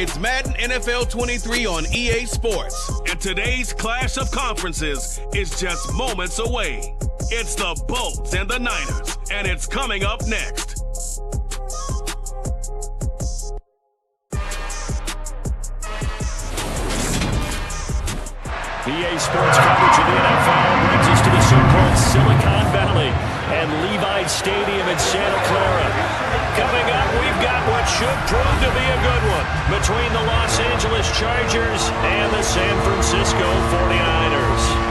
It's Madden NFL 23 on EA Sports. And today's clash of conferences is just moments away. It's the Bolts and the Niners, and it's coming up next. EA Sports coverage of the NFL brings us to the so-called Silicon Valley and Levi Stadium in Santa Clara. Coming up, we've got what should prove to be a good one between the Los Angeles Chargers and the San Francisco 49ers.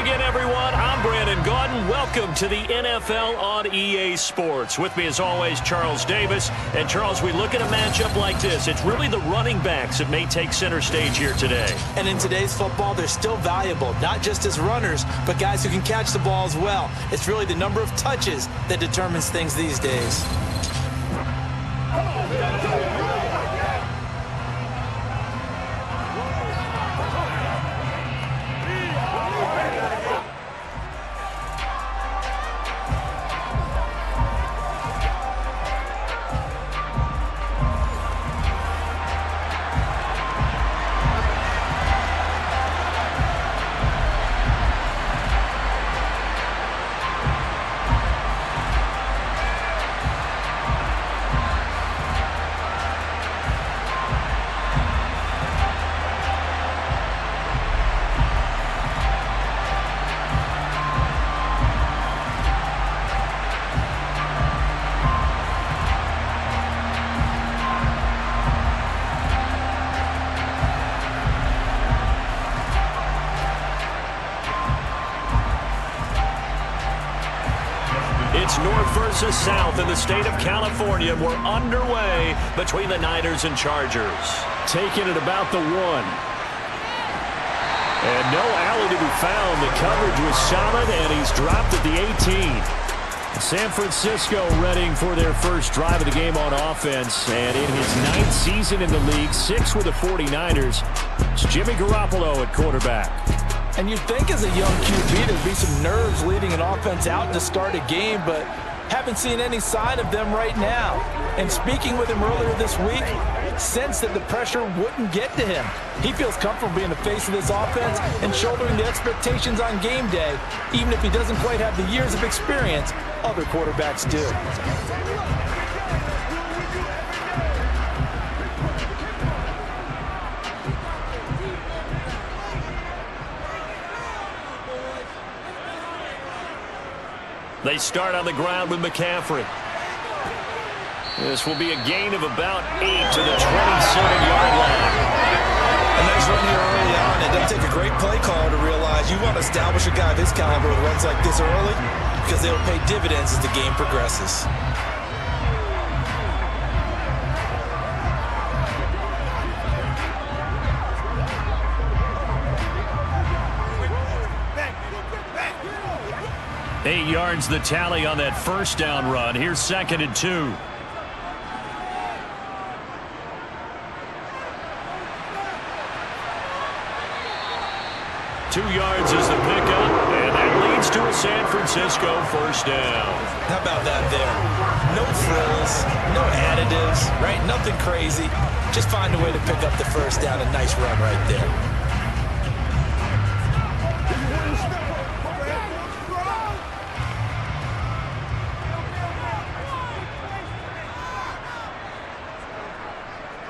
Again, everyone, I'm Brandon Gaudin. Welcome to the NFL on EA Sports. With me, as always, Charles Davis. And, Charles, we look at a matchup like this. It's really the running backs that may take center stage here today. And in today's football, they're still valuable, not just as runners, but guys who can catch the ball as well. It's really the number of touches that determines things these days. It's North versus South in the state of California. We're underway between the Niners and Chargers. Taking it about the 1. And no alley to be found. The coverage was solid, and he's dropped at the 18. San Francisco readying for their first drive of the game on offense. And in his 9th season in the league, 6 with the 49ers, it's Jimmy Garoppolo at quarterback. And you'd think as a young QB there'd be some nerves leading an offense out to start a game, but haven't seen any sign of them right now. And speaking with him earlier this week, sensed that the pressure wouldn't get to him. He feels comfortable being the face of this offense and shouldering the expectations on game day, even if he doesn't quite have the years of experience other quarterbacks do. They start on the ground with McCaffrey. This will be a gain of about 8 to the 27-yard line. A nice run here early on. It doesn't take a great play caller to realize you want to establish a guy of his caliber with runs like this early because they'll pay dividends as the game progresses. Eight yards the tally on that first down run. Here's 2nd and 2. 2 yards is the pickup, and that leads to a San Francisco first down. How about that there? No frills, no additives, right? Nothing crazy. Just find a way to pick up the first down. A nice run right there.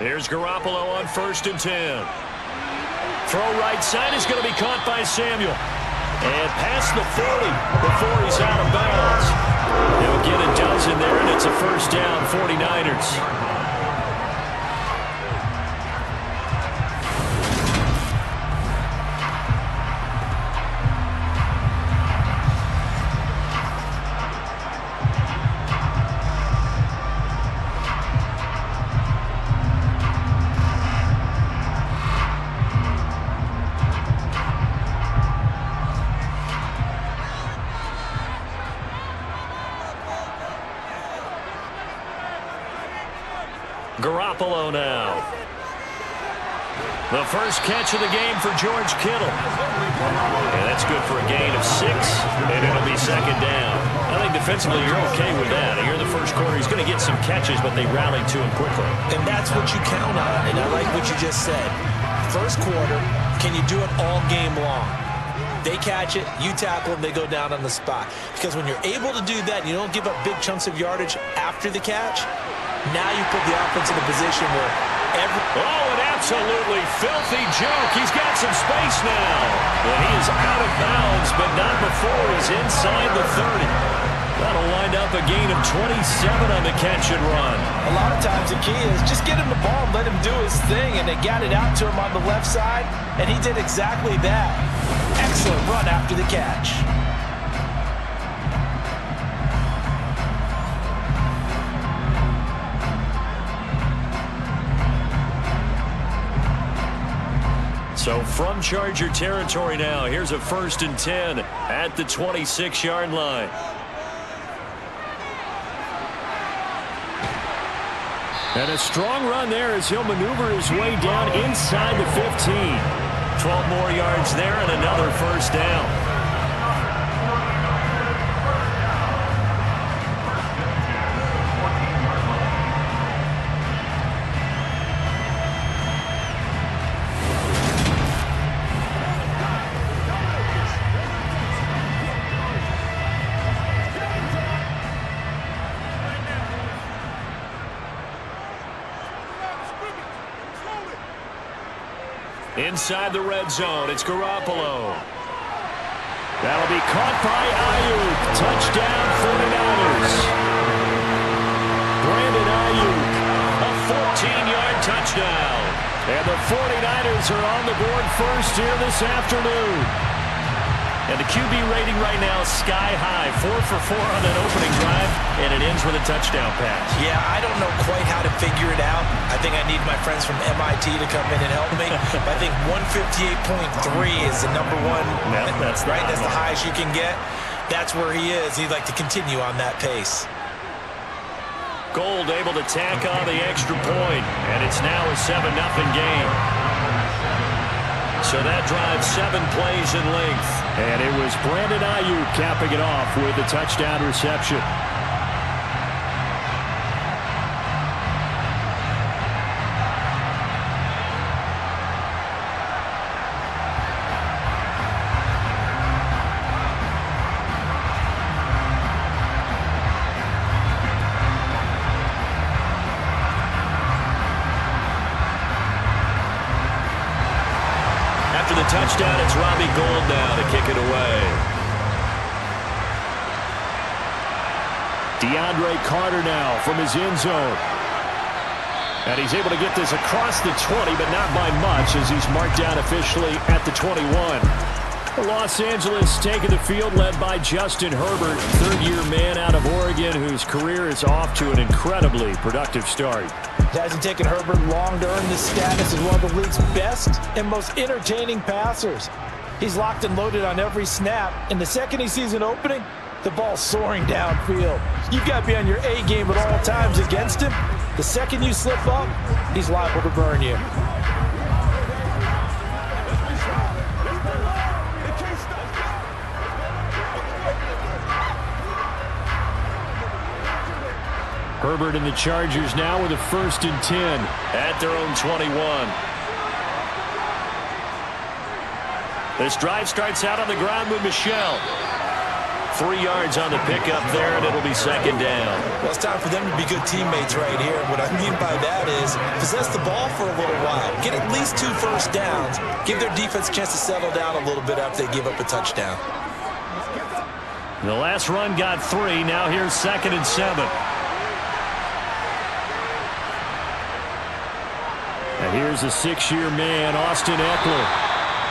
Here's Garoppolo on 1st and 10. Throw right side is going to be caught by Samuel. And past the 40 before he's out of bounds. They'll get a dozen there, and it's a first down, 49ers. Garoppolo now. The first catch of the game for George Kittle. And that's good for a gain of 6, and it'll be second down. I think defensively you're okay with that. Here in the first quarter, he's going to get some catches, but they rallied to him quickly. And that's what you count on, and I like what you just said. First quarter, can you do it all game long? They catch it, you tackle them, they go down on the spot. Because when you're able to do that, you don't give up big chunks of yardage after the catch, now you put the offense in a position where Oh, an absolutely filthy joke. He's got some space now. And he is out of bounds, but not before he's inside the 30. That'll wind up a gain of 27 on the catch and run. A lot of times the key is just get him the ball and let him do his thing, and they got it out to him on the left side, and he did exactly that. Excellent run after the catch. So from Charger territory now, here's a 1st and 10 at the 26-yard line. And a strong run there as he'll maneuver his way down inside the 15. 12 more yards there and another first down. Inside the red zone, it's Garoppolo. That'll be caught by Ayuk. Touchdown 49ers. Brandon Ayuk, a 14-yard touchdown. And the 49ers are on the board first here this afternoon. And the QB rating right now is sky high. 4 for 4 on that opening drive, and it ends with a touchdown pass. Yeah, I don't know quite how to figure it out. I think I need my friends from MIT to come in and help me. But I think 158.3 is the number one. No, that's right. That's the highest you can get. That's where he is. He'd like to continue on that pace. Gold able to tack on the extra point, and it's now a 7-0 game. So that drives 7 plays in length. And it was Brandon Ayuk capping it off with a touchdown reception. Touchdown, it's Robbie Gould now to kick it away. DeAndre Carter now from his end zone. And he's able to get this across the 20, but not by much as he's marked down officially at the 21. Los Angeles taking the field led by Justin Herbert, third-year man out of Oregon whose career is off to an incredibly productive start. It hasn't taken Herbert long to earn this status as one of the league's best and most entertaining passers. He's locked and loaded on every snap, and the second he sees an opening, the ball's soaring downfield. You've got to be on your A game at all times against him. The second you slip up, he's liable to burn you. Herbert and the Chargers now with a 1st and 10 at their own 21. This drive starts out on the ground with Michel. 3 yards on the pickup there, and it'll be second down. Well, it's time for them to be good teammates right here. What I mean by that is possess the ball for a little while. Get at least 2 first downs. Give their defense a chance to settle down a little bit after they give up a touchdown. The last run got 3. Now here's 2nd and 7. And here's a 6-year man, Austin Eckler.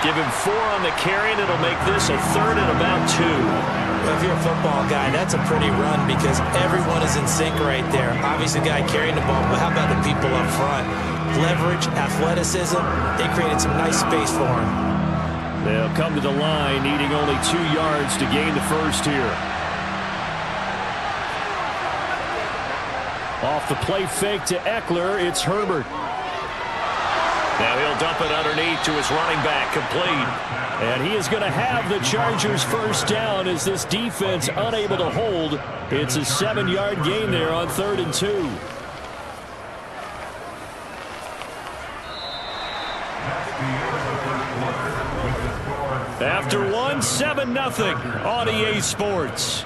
Give him 4 on the carry, and it'll make this a 3rd and about 2. Well, if you're a football guy, that's a pretty run because everyone is in sync right there. Obviously, the guy carrying the ball, but how about the people up front? Leverage, athleticism, they created some nice space for him. They'll come to the line, needing only 2 yards to gain the first here. Off the play fake to Eckler, it's Herbert. Now he'll dump it underneath to his running back, complete. And he is going to have the Chargers first down as this defense unable to hold. It's a 7-yard gain there on 3rd and 2. After one, 7-0 on EA Sports.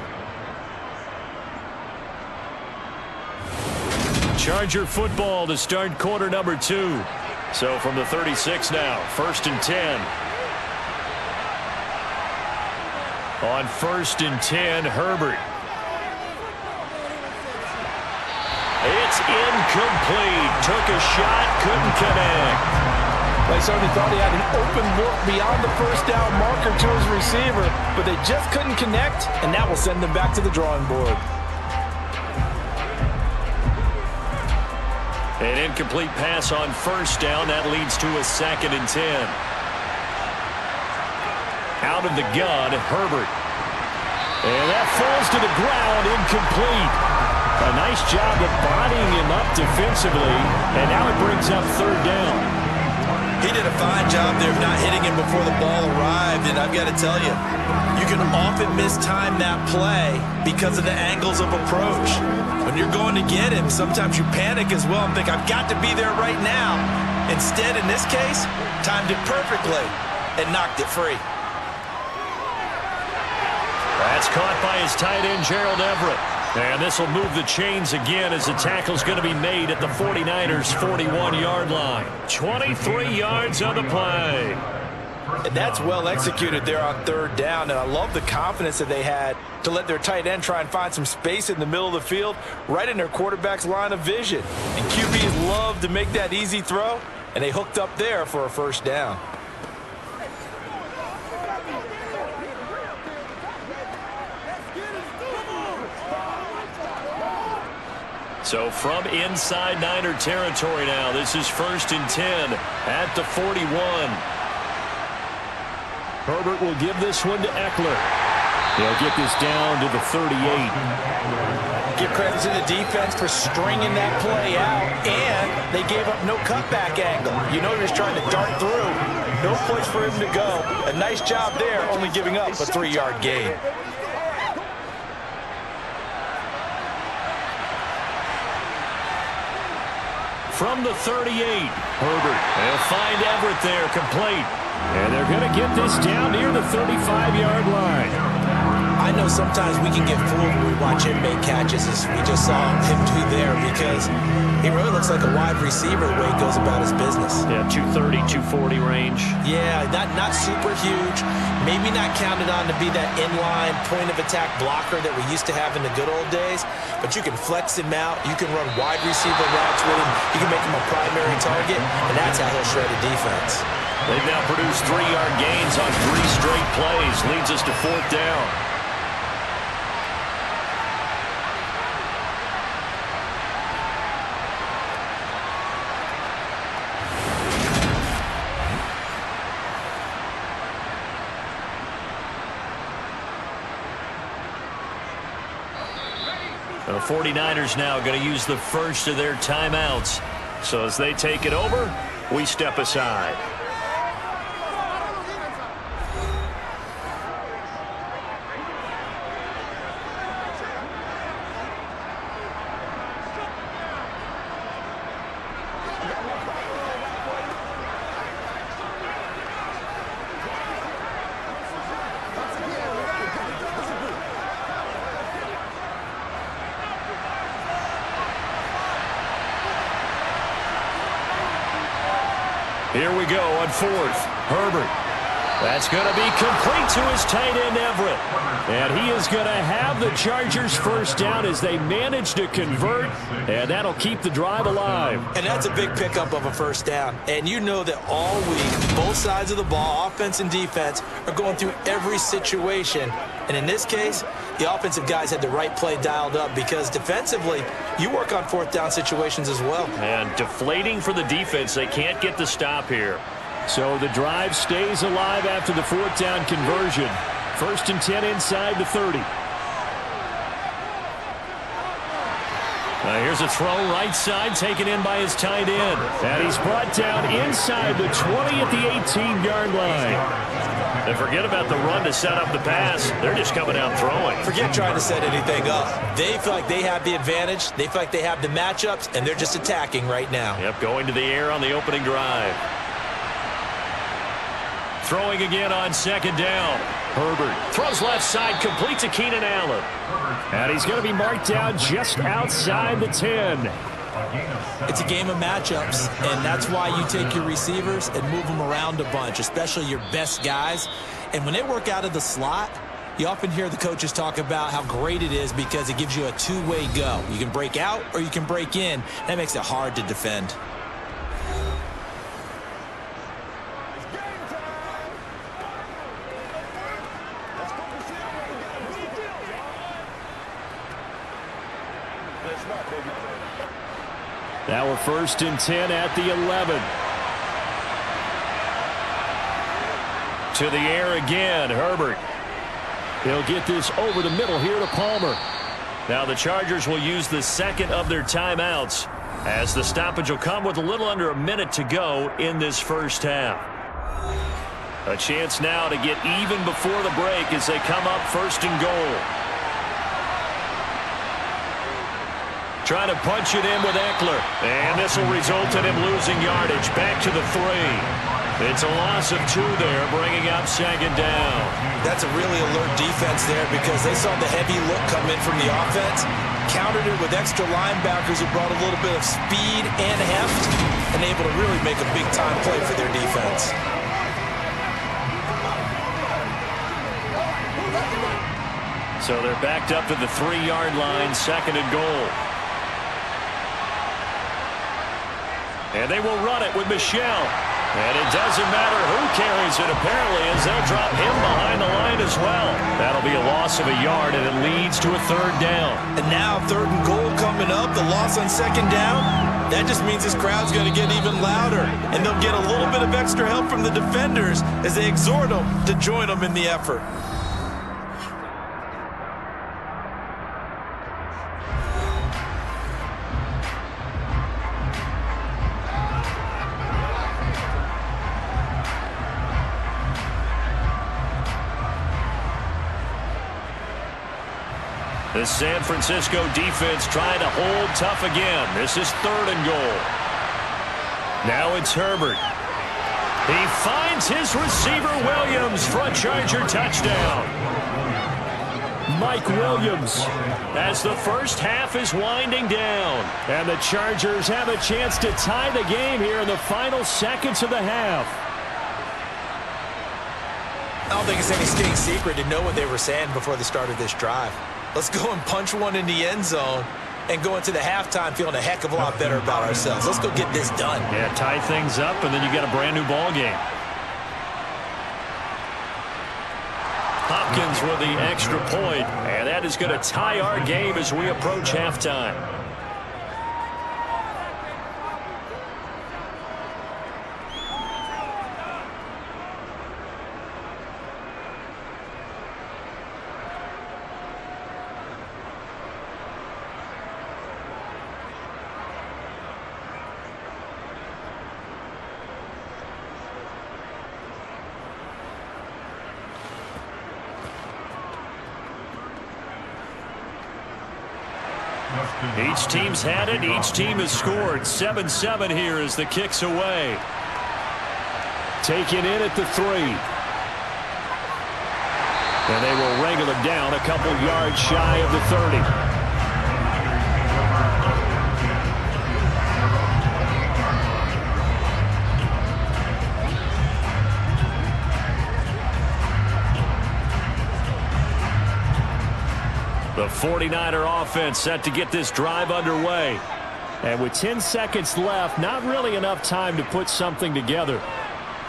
Charger football to start quarter number 2. So from the 36 now, 1st and 10. On 1st and 10, Herbert. It's incomplete. Took a shot, couldn't connect. They certainly thought he had an open look beyond the first down marker to his receiver, but they just couldn't connect, and that will send them back to the drawing board. An incomplete pass on 1st down. That leads to a 2nd and 10. Out of the gun, Herbert. And that falls to the ground, incomplete. A nice job of bodying him up defensively, and now it brings up 3rd down. He did a fine job there of not hitting him before the ball arrived, and I've got to tell you, you can often mistime that play because of the angles of approach. When you're going to get him, sometimes you panic as well and think, I've got to be there right now. Instead, in this case, timed it perfectly and knocked it free. That's caught by his tight end, Gerald Everett. And this will move the chains again as the tackle's going to be made at the 49ers' 41-yard line. 23 yards on the play. And that's well executed there on 3rd down, and I love the confidence that they had to let their tight end try and find some space in the middle of the field, right in their quarterback's line of vision. And QBs love to make that easy throw, and they hooked up there for a 1st down. So from inside Niner territory now, this is 1st and 10 at the 41. Herbert will give this one to Eckler. He'll get this down to the 38. Give credit to the defense for stringing that play out, and they gave up no cutback angle. You know, he was trying to dart through. No place for him to go. A nice job there, only giving up a 3-yard gain. From the 38, Herbert. They'll find Everett there, complete. And they're going to get this down near the 35-yard line. I know sometimes we can get fooled when we watch him make catches, as we just saw him do there, because he really looks like a wide receiver the way he goes about his business. Yeah, 230, 240 range. Yeah, not super huge. Maybe not counted on to be that inline point-of-attack blocker that we used to have in the good old days, but you can flex him out. You can run wide receiver routes with him. You can make him a primary target, and that's how he'll shred a defense. They've now produced 3-yard gains on 3 straight plays. Leads us to 4th down. The 49ers now going to use the first of their timeouts. So as they take it over, we step aside. Here we go on 4th. Herbert. That's going to be complete to his tight end, Everett. And he is going to have the Chargers first down as they manage to convert, and that'll keep the drive alive. And that's a big pickup of a 1st down. And you know that all week, both sides of the ball, offense and defense, are going through every situation. And in this case, the offensive guys had the right play dialed up, because defensively, you work on 4th down situations as well. And deflating for the defense. They can't get the stop here. So the drive stays alive after the 4th down conversion. 1st and 10 inside the 30. Here's a throw right side taken in by his tight end. And he's brought down inside the 20 at the 18-yard line. And forget about the run to set up the pass. They're just coming out throwing. Forget trying to set anything up. They feel like they have the advantage. They feel like they have the matchups, and they're just attacking right now. Yep, going to the air on the opening drive. Throwing again on second down. Herbert throws left side, complete to Keenan Allen. And he's going to be marked down just outside the 10. It's a game of matchups, and that's why you take your receivers and move them around a bunch, especially your best guys. And when they work out of the slot, you often hear the coaches talk about how great it is because it gives you a two-way go. You can break out or you can break in. That makes it hard to defend. Now we're 1st and 10 at the 11. To the air again, Herbert. He'll get this over the middle here to Palmer. Now the Chargers will use the second of their timeouts as the stoppage will come with a little under a minute to go in this first half. A chance now to get even before the break as they come up 1st and goal. Trying to punch it in with Eckler. And this will result in him losing yardage. Back to the 3. It's a loss of 2 there, bringing up 2nd down. That's a really alert defense there because they saw the heavy look come in from the offense, countered it with extra linebackers who brought a little bit of speed and heft, and able to really make a big-time play for their defense. So they're backed up to the 3-yard line, 2nd and goal. And they will run it with Michel. And it doesn't matter who carries it, apparently, as they'll drop him behind the line as well. That'll be a loss of a yard, and it leads to a 3rd down. And now 3rd and goal coming up, the loss on 2nd down. That just means this crowd's going to get even louder. And they'll get a little bit of extra help from the defenders as they exhort them to join them in the effort. The San Francisco defense trying to hold tough again. This is 3rd and goal. Now it's Herbert. He finds his receiver Williams for a Charger touchdown. Mike Williams as the first half is winding down. And the Chargers have a chance to tie the game here in the final seconds of the half. I don't think it's any stinking secret to know what they were saying before the start of this drive. Let's go and punch one in the end zone and go into the halftime feeling a heck of a lot better about ourselves. Let's go get this done. Yeah, tie things up, and then you get a brand new ball game. Hopkins with the extra point, and that is going to tie our game as we approach halftime. Each team's had it. Each team has scored. 7-7 here as the kick's away. Taken in at the 3. And they will wrangle him down a couple yards shy of the 30. The 49er offense set to get this drive underway. And with 10 seconds left, not really enough time to put something together.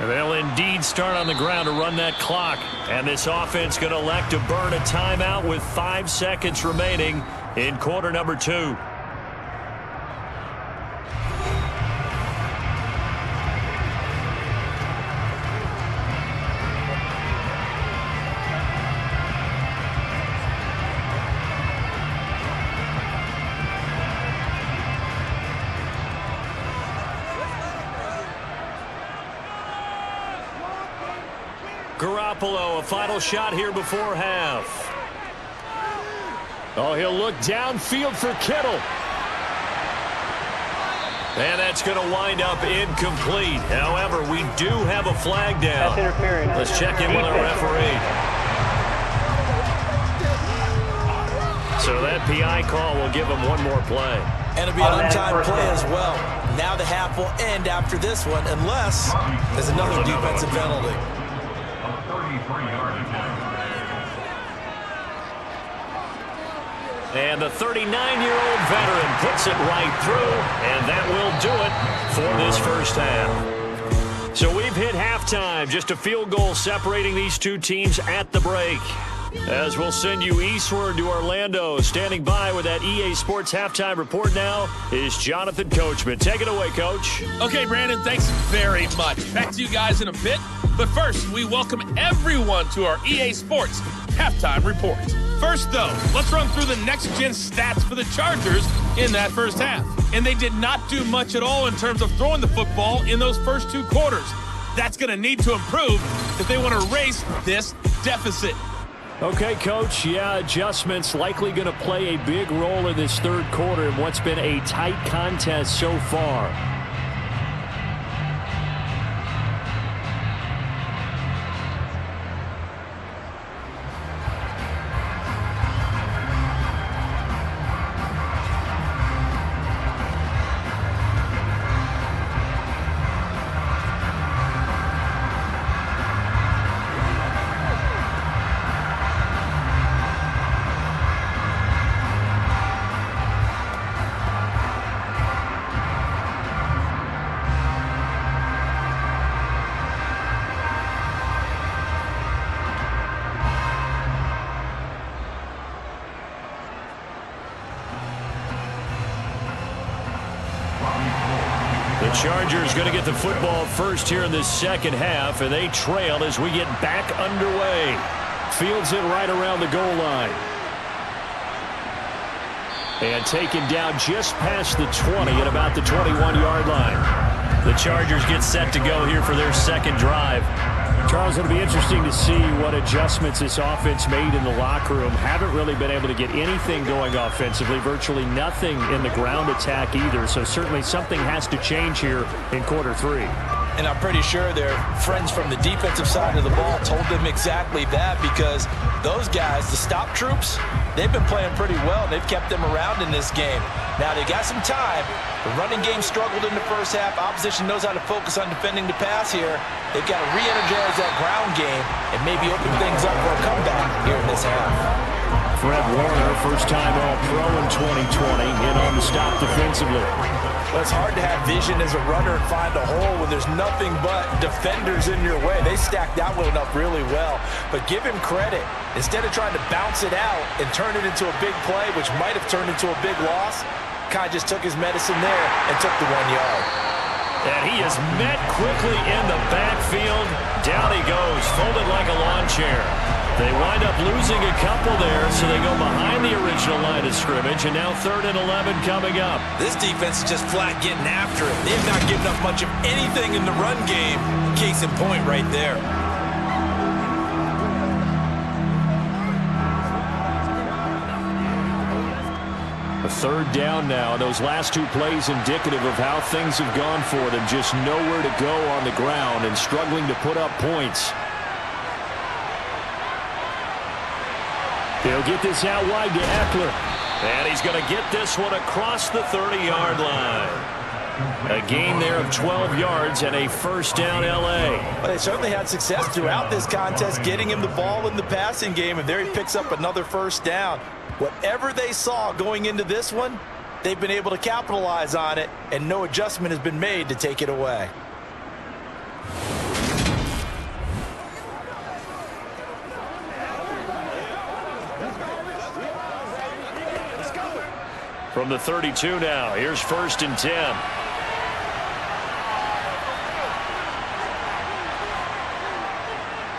And they'll indeed start on the ground to run that clock. And this offense going to elect to burn a timeout with 5 seconds remaining in quarter number 2. Garoppolo, a final shot here before half. Oh, he'll look downfield for Kittle. And that's going to wind up incomplete. However, we do have a flag down. Let's check in with our referee. So that PI call will give him one more play. And it'll be an untimed play as well. Now the half will end after this one, unless there's another defensive penalty. And the 39-year-old veteran puts it right through, and that will do it for this first half. So we've hit halftime, just a field goal separating these two teams at the break. As we'll send you eastward to Orlando, standing by with that EA Sports halftime report now is Jonathan Coachman. Take it away, Coach. Okay, Brandon, thanks very much. Back to you guys in a bit. But first, we welcome everyone to our EA Sports halftime report. First, though, let's run through the next-gen stats for the Chargers in that first half. And they did not do much at all in terms of throwing the football in those first two quarters. That's going to need to improve if they want to erase this deficit. Okay, Coach, yeah, adjustments likely going to play a big role in this third quarter in what's been a tight contest so far. The Chargers going to get the football first here in this second half, and they trail as we get back underway. Fields it right around the goal line. And taken down just past the 20 at about the 21-yard line. The Chargers get set to go here for their second drive. Charles, it'll be interesting to see what adjustments this offense made in the locker room. Haven't really been able to get anything going offensively, virtually nothing in the ground attack either. So certainly something has to change here in quarter three. And I'm pretty sure their friends from the defensive side of the ball told them exactly that, because those guys, the stop troops, they've been playing pretty well. They've kept them around in this game. Now they got some time. The running game struggled in the first half. Opposition knows how to focus on defending the pass here. They've got to re-energize that ground game and maybe open things up for a comeback here in this half. Fred Warner, first-time All-Pro in 2020, in on the stop defensively. Well, it's hard to have vision as a runner and find a hole when there's nothing but defenders in your way. They stacked that one up really well. But give him credit. Instead of trying to bounce it out and turn it into a big play, which might have turned into a big loss, Kai just took his medicine there and took the 1 yard. And he is met quickly in the backfield. Down he goes, folded like a lawn chair. They wind up losing a couple there, so they go behind the original line of scrimmage, and now 3rd and 11 coming up. This defense is just flat getting after it. They have not given up much of anything in the run game. Case in point right there. A 3rd down now. Those last two plays indicative of how things have gone for them. Just nowhere to go on the ground and struggling to put up points. He'll get this out wide to Eckler. And he's going to get this one across the 30-yard line. A gain there of 12 yards and a first down L.A. Well, they certainly had success throughout this contest getting him the ball in the passing game, and there he picks up another first down. Whatever they saw going into this one, they've been able to capitalize on it, and no adjustment has been made to take it away. From the 32 now, here's 1st and 10.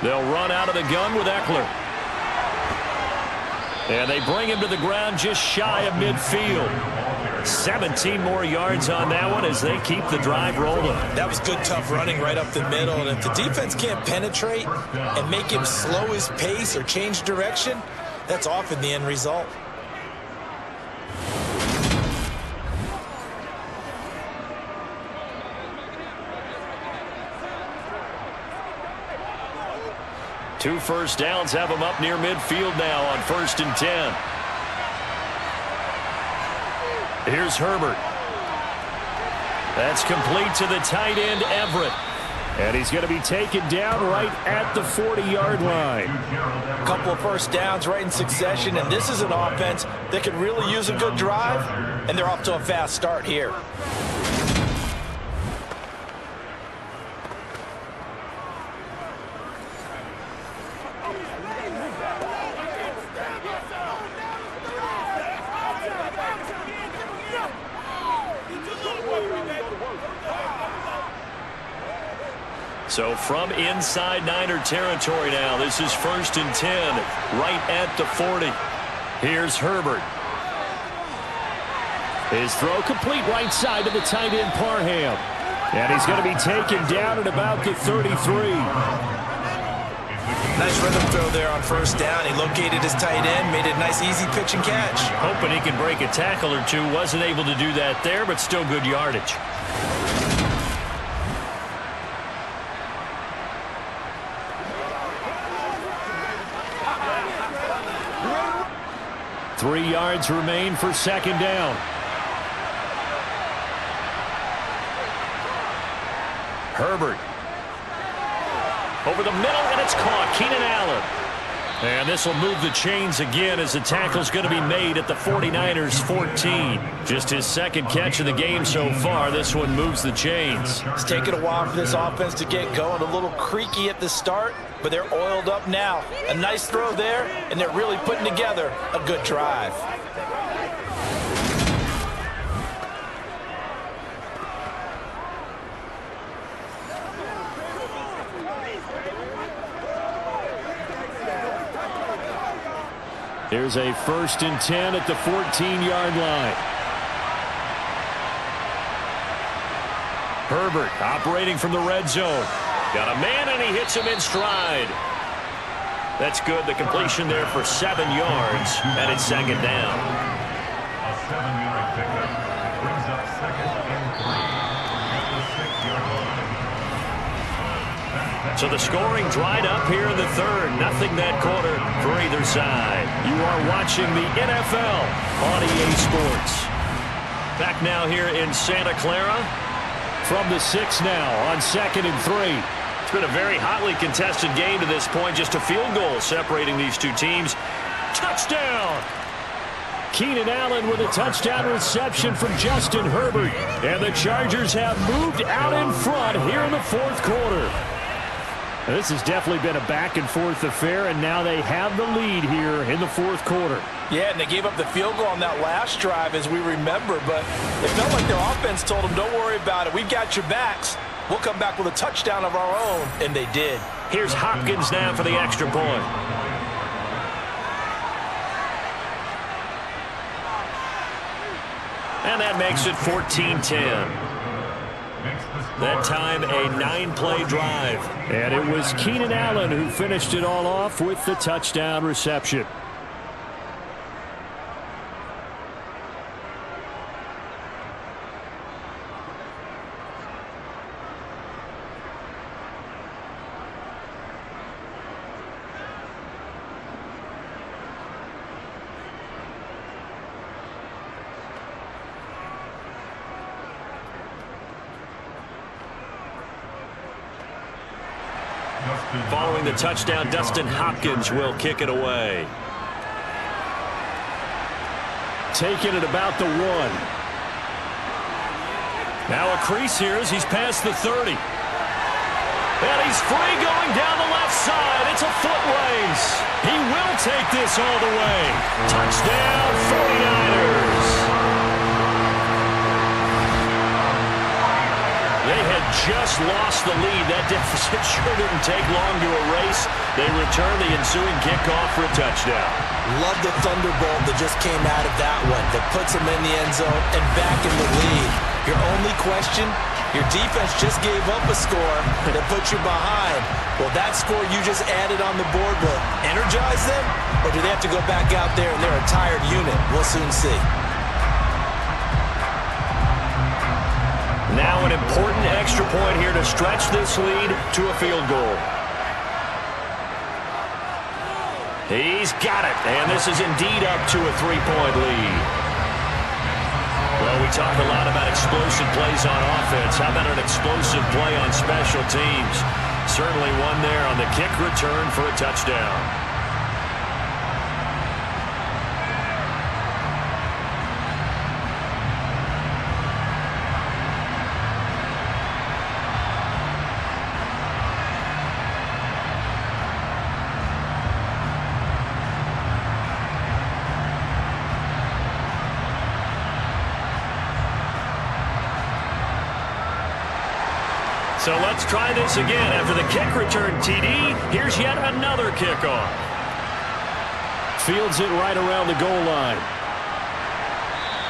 They'll run out of the gun with Eckler. And they bring him to the ground just shy of midfield. 17 more yards on that one as they keep the drive rolling. That was good, tough running right up the middle. And if the defense can't penetrate and make him slow his pace or change direction, that's often the end result. Two first downs have them up near midfield now on 1st and 10. Here's Herbert. That's complete to the tight end, Everett. And he's going to be taken down right at the 40-yard line. A couple of first downs right in succession, and this is an offense that could really use a good drive, and they're off to a fast start here. So from inside Niner territory now, this is 1st and 10, right at the 40. Here's Herbert. His throw complete right side to the tight end Parham. And he's going to be taken down at about the 33. Nice rhythm throw there on first down. He located his tight end, made it a nice easy pitch and catch. Hoping he can break a tackle or two. Wasn't able to do that there, but still good yardage. Three yards remain for second down. Herbert. Over the middle, and it's caught. Keenan Allen. And this will move the chains again as the tackle's going to be made at the 49ers 14. Just his second catch of the game so far. This one moves the chains. It's taken a while for this offense to get going. A little creaky at the start, but they're oiled up now. A nice throw there, and they're really putting together a good drive. Here's a 1st and 10 at the 14-yard line. Herbert operating from the red zone. Got a man, and he hits him in stride. That's good. The completion there for 7 yards, and it's second down. A 7-yard pickup brings up 2nd and 3 at the 6-yard line. So the scoring dried up here in the third. Nothing that quarter for either side. You are watching the NFL on EA Sports. Back now here in Santa Clara. From the 6 now on 2nd and 3. It's been a very hotly contested game to this point. Just a field goal separating these two teams. Touchdown! Keenan Allen with a touchdown reception from Justin Herbert. And the Chargers have moved out in front here in the fourth quarter. This has definitely been a back-and-forth affair, and now they have the lead here in the fourth quarter. Yeah, and they gave up the field goal on that last drive, as we remember, but it felt like their offense told them, don't worry about it. We've got your backs. We'll come back with a touchdown of our own, and they did. Here's Hopkins now for the extra point. And that makes it 14-10. That time a 9-play drive. And it was Keenan Allen who finished it all off with the touchdown reception. Following the touchdown, Dustin Hopkins will kick it away. Taking it about the 1. Now a crease here as he's past the 30. And he's free going down the left side. It's a foot race. He will take this all the way. Touchdown, 49ers. They had just lost the lead. That deficit sure didn't take long to erase. They return the ensuing kickoff for a touchdown. Love the thunderbolt that just came out of that one that puts them in the end zone and back in the lead. Your only question, your defense just gave up a score that puts you behind. Well, that score you just added on the board will energize them, or do they have to go back out there and they're a tired unit? We'll soon see. Now an important extra point here to stretch this lead to a field goal. He's got it, and this is indeed up to a 3-point lead. Well, we talk a lot about explosive plays on offense. How about an explosive play on special teams? Certainly one there on the kick return for a touchdown. So let's try this again. After the kick return TD, here's yet another kickoff. Fields it right around the goal line.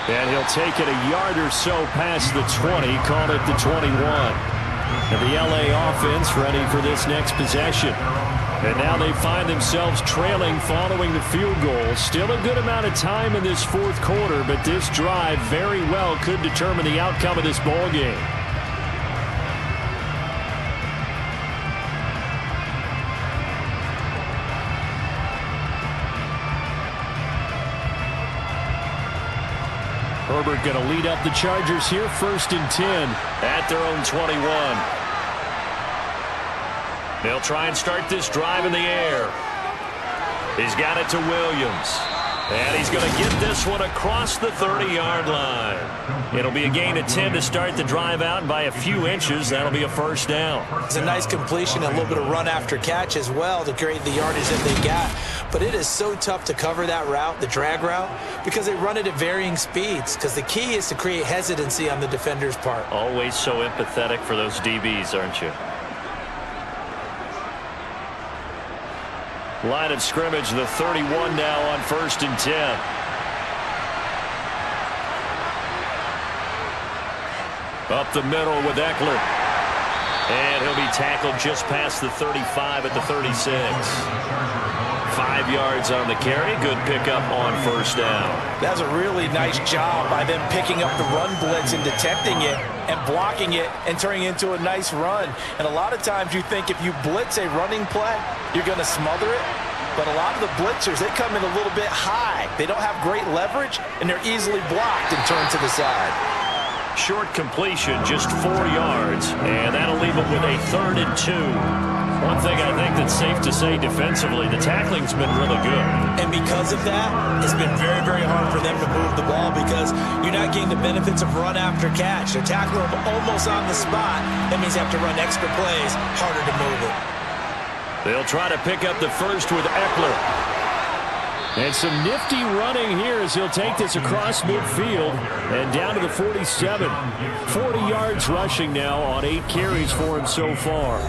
And he'll take it a yard or so past the 20, call it the 21. And the LA offense ready for this next possession. And now they find themselves trailing following the field goal. Still a good amount of time in this fourth quarter, but this drive very well could determine the outcome of this ball game. Herbert going to lead up the Chargers here, 1st and 10 at their own 21. They'll try and start this drive in the air. He's got it to Williams. And he's going to get this one across the 30-yard line. It'll be a gain of 10 to start the drive out, and by a few inches, that'll be a first down. It's a nice completion, a little bit of run after catch as well to create the yardage that they got. But it is so tough to cover that route, the drag route, because they run it at varying speeds. Because the key is to create hesitancy on the defender's part. Always so empathetic for those DBs, aren't you? Line of scrimmage, the 31 now on 1st and 10. Up the middle with Eckler. And he'll be tackled just past the 35 at the 36. 5 yards on the carry. Good pickup on 1st down. That's a really nice job by them picking up the run blitz and detecting it and blocking it and turning it into a nice run. And a lot of times you think if you blitz a running play, you're going to smother it. But a lot of the blitzers, they come in a little bit high. They don't have great leverage, and they're easily blocked and turned to the side. Short completion, just 4 yards, and that'll leave them with a 3rd and 2. One thing I think that's safe to say defensively, the tackling's been really good. And because of that, it's been very, very hard for them to move the ball because you're not getting the benefits of run after catch. They're tackling them almost on the spot. That means you have to run extra plays, harder to move it. They'll try to pick up the first with Eckler. And some nifty running here as he'll take this across midfield and down to the 47. 40 yards rushing now on 8 carries for him so far.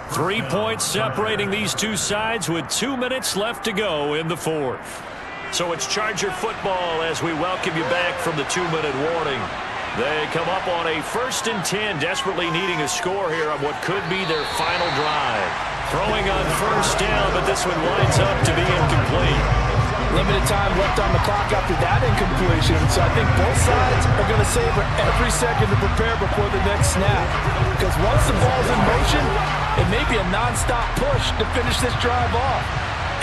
3 points separating these two sides with 2 minutes left to go in the fourth. So it's Charger football as we welcome you back from the 2-minute warning. They come up on a 1st and 10, desperately needing a score here on what could be their final drive. Throwing on 1st down, but this one winds up to be incomplete. Limited time left on the clock after that incompletion, so I think both sides are going to savor every second to prepare before the next snap. Because once the ball's in motion, it may be a non-stop push to finish this drive off.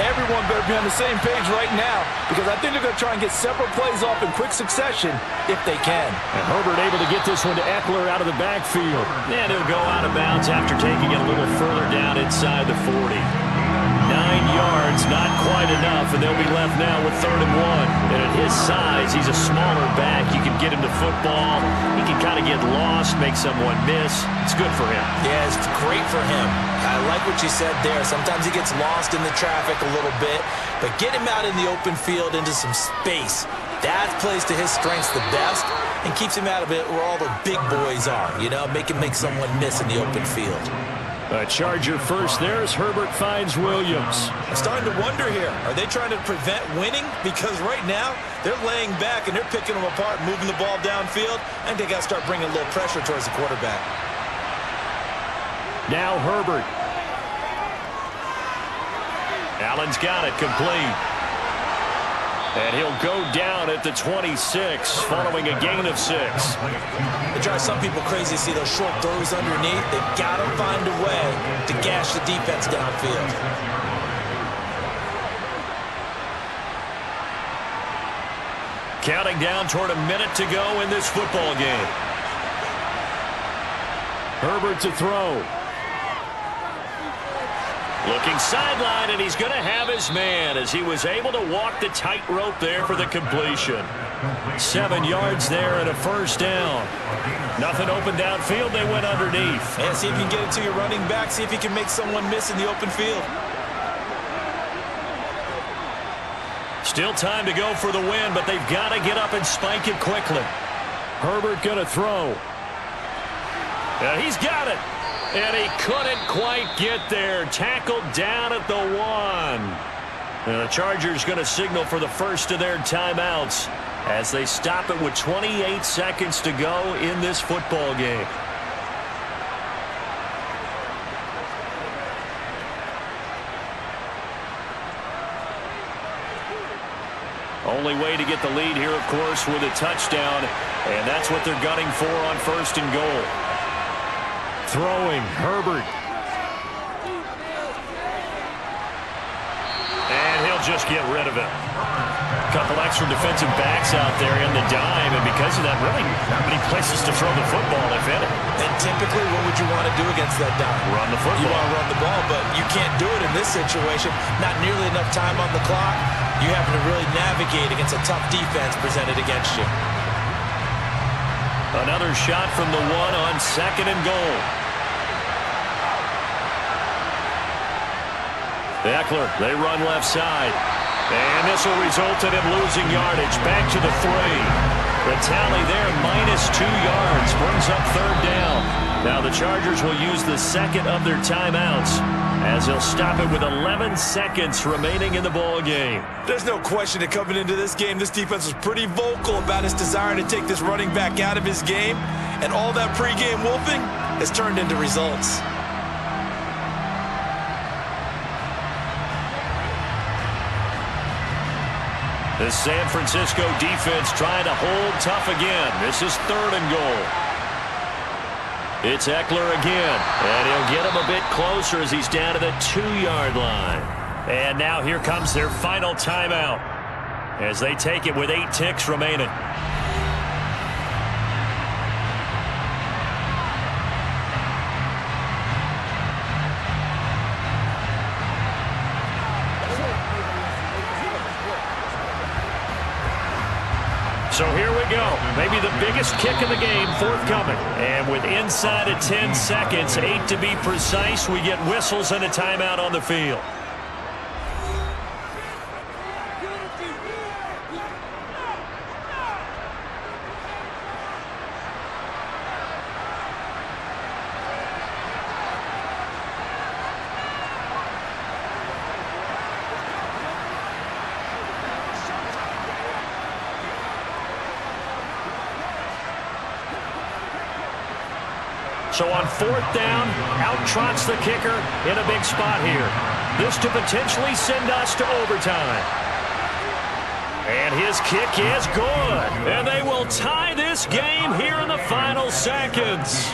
Everyone better be on the same page right now because I think they're going to try and get several plays off in quick succession if they can. And Herbert able to get this one to Eckler out of the backfield. And he'll go out of bounds after taking it a little further down inside the 40. 9 yards, not quite enough, and they'll be left now with 3rd and 1. And at his size, he's a smaller back. You can get him to football. He can kind of get lost, make someone miss. It's good for him. Yeah, it's great for him. I like what you said there. Sometimes he gets lost in the traffic a little bit, but get him out in the open field into some space. That plays to his strengths the best. and keeps him out of it where all the big boys are, you know, make someone miss in the open field. A Charger first there as Herbert finds Williams. I'm starting to wonder here, are they trying to prevent winning? Because right now, they're laying back and they're picking them apart, moving the ball downfield, and they got to start bringing a little pressure towards the quarterback. Now Herbert. Allen's got it complete. And he'll go down at the 26, following a gain of 6. It drives some people crazy to see those short throws underneath. They've got to find a way to gash the defense downfield. Counting down toward a minute to go in this football game. Herbert to throw. Looking sideline, and he's going to have his man as he was able to walk the tightrope there for the completion. 7 yards there and a first down. Nothing open downfield. They went underneath. And see if you can get it to your running back. See if you can make someone miss in the open field. Still time to go for the win, but they've got to get up and spike it quickly. Herbert going to throw. Yeah, he's got it. And he couldn't quite get there. Tackled down at the 1. And the Chargers going to signal for the first of their timeouts as they stop it with 28 seconds to go in this football game. Only way to get the lead here, of course, with a touchdown. And that's what they're gunning for on first and goal. Throwing, Herbert. And he'll just get rid of it. A couple extra defensive backs out there in the dime, and because of that, really not many places to throw the football, if any. And typically, what would you want to do against that dime? Run the football. You want to run the ball, but you can't do it in this situation. Not nearly enough time on the clock. You have to really navigate against a tough defense presented against you. Another shot from the 1 on second and goal. Eckler, they run left side. And this will result in him losing yardage. Back to the 3. The tally there, -2 yards, brings up third down. Now the Chargers will use the second of their timeouts as they'll stop it with 11 seconds remaining in the ball game. There's no question that coming into this game, this defense was pretty vocal about its desire to take this running back out of his game, and all that pregame wolfing has turned into results. The San Francisco defense trying to hold tough again. This is third and goal. It's Eckler again, and he'll get him a bit closer as he's down to the 2-yard line. And now here comes their final timeout as they take it with 8 ticks remaining. So here we go. Maybe the biggest kick of the game forthcoming. And with inside of 10 seconds, 8 to be precise, we get whistles and a timeout on the field. So on 4th down, out trots the kicker in a big spot here. This to potentially send us to overtime. And his kick is good. And they will tie this game here in the final seconds.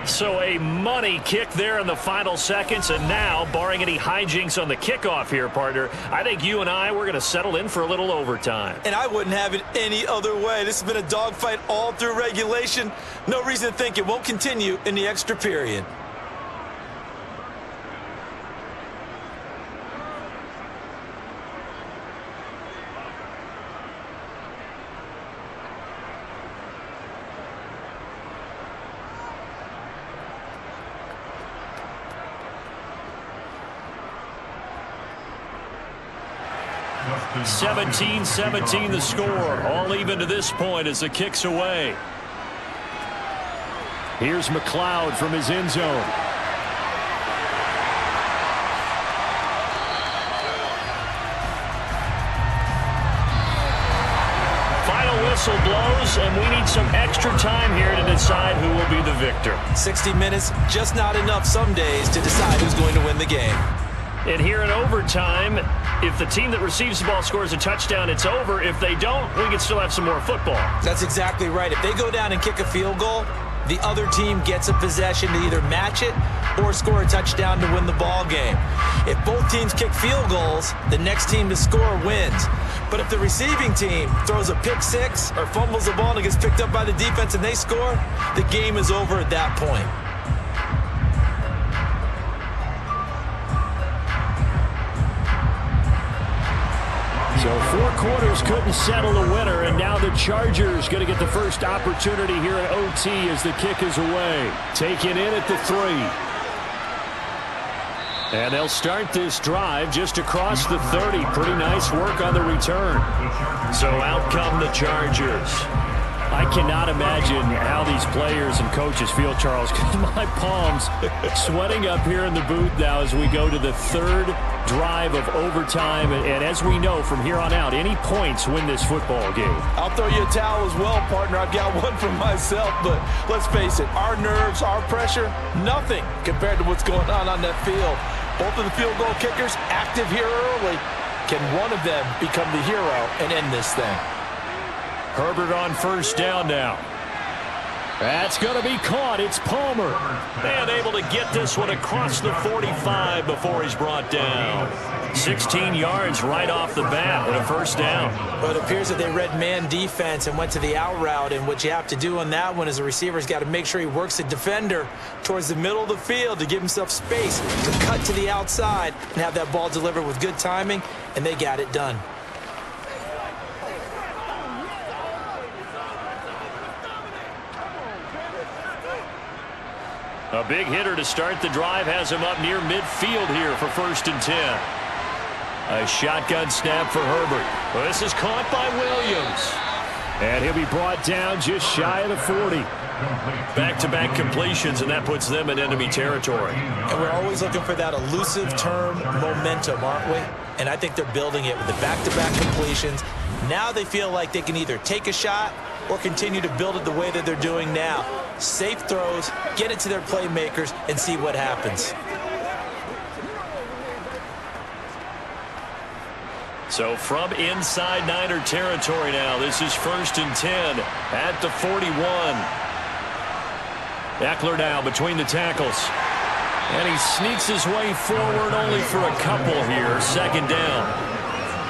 So a money kick there in the final seconds. And now, barring any hijinks on the kickoff here, partner, I think you and I, we're going to settle in for a little overtime. And I wouldn't have it any other way. This has been a dogfight all through regulation. No reason to think it won't continue in the extra period. 17-17 the score. All even to this point as the kick's away. Here's McLeod from his end zone. Whistle blows, and we need some extra time here to decide who will be the victor. 60 minutes, just not enough some days to decide who's going to win the game. And here in overtime, if the team that receives the ball scores a touchdown, it's over. If they don't, we can still have some more football. That's exactly right. If they go down and kick a field goal, the other team gets a possession to either match it or score a touchdown to win the ball game. If both teams kick field goals, the next team to score wins. But if the receiving team throws a pick six or fumbles the ball and it gets picked up by the defense and they score, the game is over at that point. So 4 quarters couldn't settle the winner, and now the Chargers going to get the first opportunity here at OT as the kick is away. Taken in at the 3. And they'll start this drive just across the 30. Pretty nice work on the return. So out come the Chargers. I cannot imagine how these players and coaches feel, Charles, because my palms sweating up here in the booth now as we go to the 3rd drive of overtime. And as we know from here on out, any points win this football game. I'll throw you a towel as well, partner. I've got one for myself, but let's face it, our nerves, our pressure, nothing compared to what's going on that field. Both of the field goal kickers active here early. Can one of them become the hero and end this thing? Herbert on first down now. That's going to be caught. It's Palmer. And able to get this one across the 45 before he's brought down. 16 yards right off the bat and a first down. But it appears that they read man defense and went to the out route. And what you have to do on that one is the receiver's got to make sure he works the defender towards the middle of the field to give himself space to cut to the outside and have that ball delivered with good timing. And they got it done. A big hitter to start the drive has him up near midfield here for 1st and 10. A shotgun snap for Herbert. Well, this is caught by Williams. And he'll be brought down just shy of the 40. Back-to-back completions, and that puts them in enemy territory. And we're always looking for that elusive term momentum, aren't we? And I think they're building it with the back-to-back completions. Now they feel like they can either take a shot or continue to build it the way that they're doing now. Safe throws, get it to their playmakers, and see what happens. So from inside Niner territory now, this is 1st and 10 at the 41. Eckler now between the tackles. And he sneaks his way forward only for a couple here. 2nd down.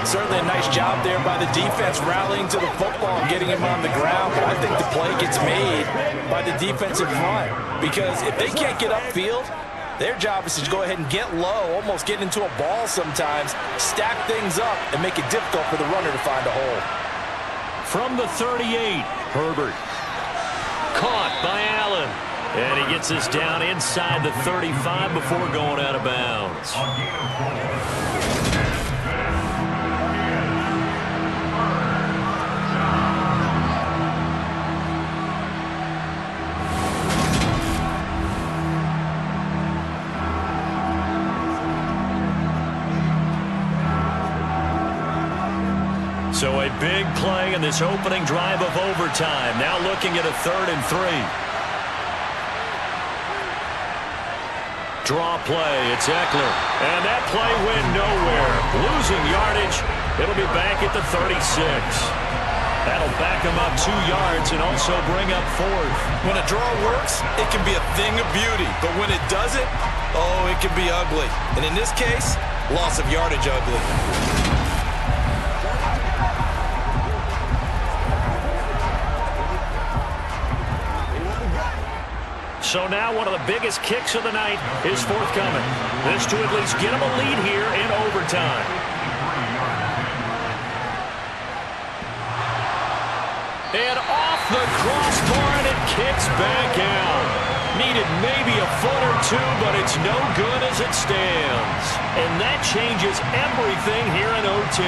Certainly a nice job there by the defense rallying to the football and getting him on the ground. But I think the play gets made by the defensive front. Because if they can't get upfield, their job is to go ahead and get low, almost get into a ball sometimes, stack things up, and make it difficult for the runner to find a hole. From the 38, Herbert. Caught by Allen. And he gets this down inside the 35 before going out of bounds. So a big play in this opening drive of overtime. Now looking at a 3rd and 3. Draw play. It's Eckler. And that play went nowhere. Losing yardage. It'll be back at the 36. That'll back him up 2 yards and also bring up 4th. When a draw works, it can be a thing of beauty. But when it doesn't, oh, it can be ugly. And in this case, loss of yardage ugly. So now one of the biggest kicks of the night is forthcoming. This to at least get him a lead here in overtime. And off the crossbar, and it kicks back out. needed maybe a foot or two, but it's no good as it stands. And that changes everything here in OT.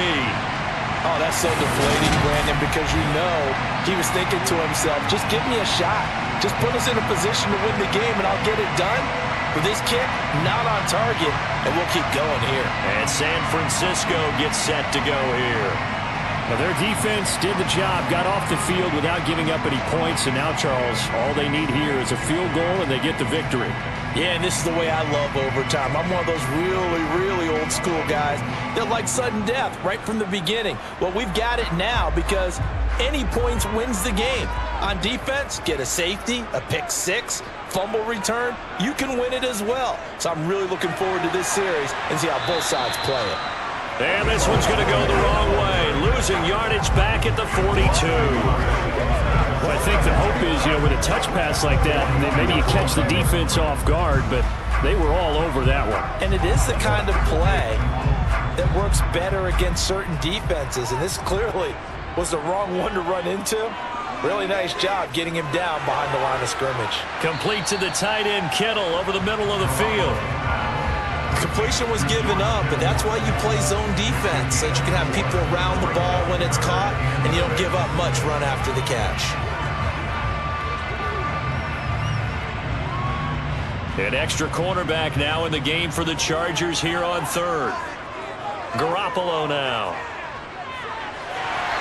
Oh, that's so deflating, Brandon, because you know he was thinking to himself, just give me a shot. Just put us in a position to win the game, and I'll get it done. With this kick, not on target, and we'll keep going here. And San Francisco gets set to go here. Well, their defense did the job, got off the field without giving up any points, and now, Charles, all they need here is a field goal, and they get the victory. Yeah, and this is the way I love overtime. I'm one of those really, really old school guys that like sudden death right from the beginning. Well, we've got it now because any points wins the game. On defense, get a safety, a pick six, fumble return, you can win it as well. So I'm really looking forward to this series and see how both sides play it. And this one's going to go the wrong way. Losing yardage back at the 42. Well, I think the hope is, with a touch pass like that, that maybe you catch the defense off guard, but they were all over that one. And it is the kind of play that works better against certain defenses, and this clearly was the wrong one to run into. Really nice job getting him down behind the line of scrimmage. Complete to the tight end, Kittle, over the middle of the field. Completion was given up, but that's why you play zone defense, so that you can have people around the ball when it's caught, and you don't give up much run after the catch. An extra cornerback now in the game for the Chargers here on third. Garoppolo now.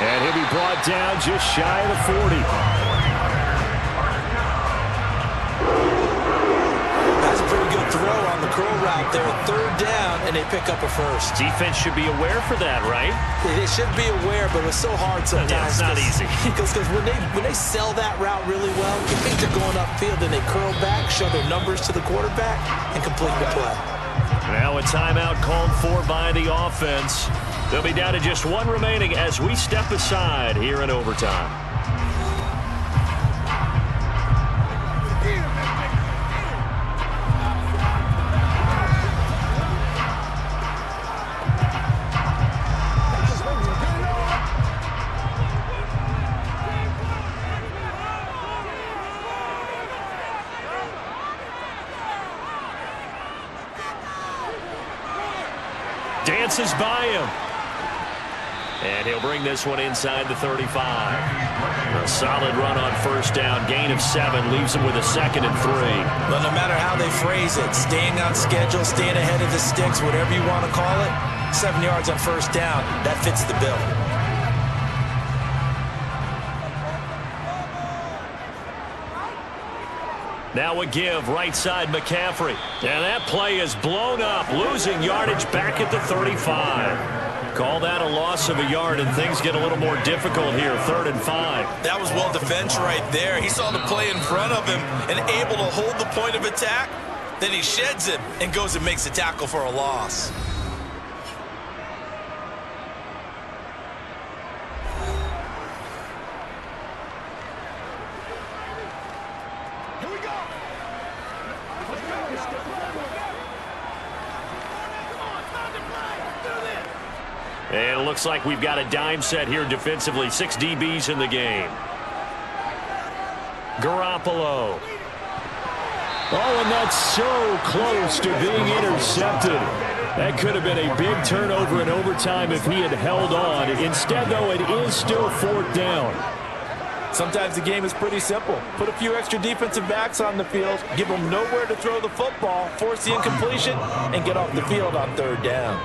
And he'll be brought down just shy of the 40. That's a pretty good throw on the curl route there. Third down, and they pick up a first. Defense should be aware for that, right? They should be aware, but it's so hard sometimes. Yeah, it's not easy. Because when they sell that route really well, you think they're going upfield, and they curl back, show their numbers to the quarterback, and complete the play. Now a timeout called for by the offense. They'll be down to just one remaining as we step aside here in overtime. Dances by him. And he'll bring this one inside the 35. A solid run on first down. Gain of 7 leaves him with a 2nd and 3. Well, no matter how they phrase it, staying on schedule, staying ahead of the sticks, whatever you want to call it, 7 yards on first down, that fits the bill. Now a give, right side McCaffrey. And that play is blown up, losing yardage back at the 35. Call that a loss of a yard, and things get a little more difficult here, 3rd and 5. That was well defense right there. He saw the play in front of him and able to hold the point of attack. Then he sheds it and goes and makes a tackle for a loss. And it looks like we've got a dime set here defensively. 6 DBs in the game. Garoppolo. Oh, and that's so close to being intercepted. That could have been a big turnover in overtime if he had held on. Instead, though, it is still 4th down. Sometimes the game is pretty simple. Put a few extra defensive backs on the field, give them nowhere to throw the football, force the incompletion, and get off the field on 3rd down.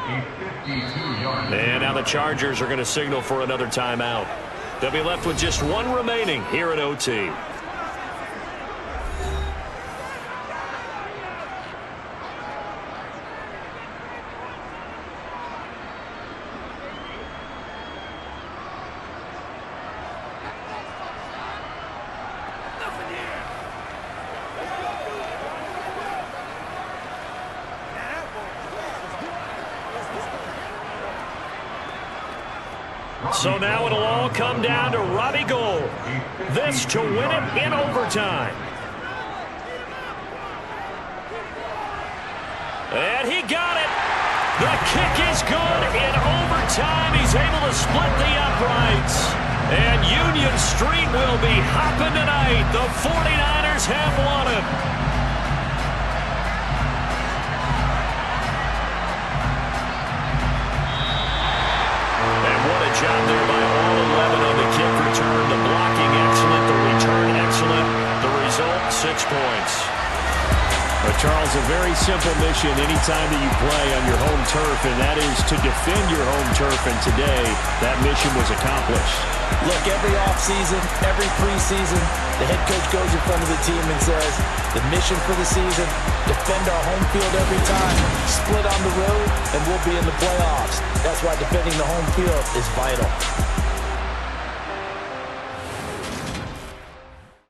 And now the Chargers are going to signal for another timeout. They'll be left with just 1 remaining here at OT. So now it'll all come down to Robbie Gould. This to win it in overtime. And he got it. The kick is good in overtime. He's able to split the uprights. And Union Street will be hopping tonight. The 49ers have won it. The blocking excellent, the return excellent. The result, 6 points. But Charles, a very simple mission anytime that you play on your home turf, and that is to defend your home turf. And today, that mission was accomplished. Look, every offseason, every preseason, the head coach goes in front of the team and says, the mission for the season, defend our home field every time, split on the road, and we'll be in the playoffs. That's why defending the home field is vital.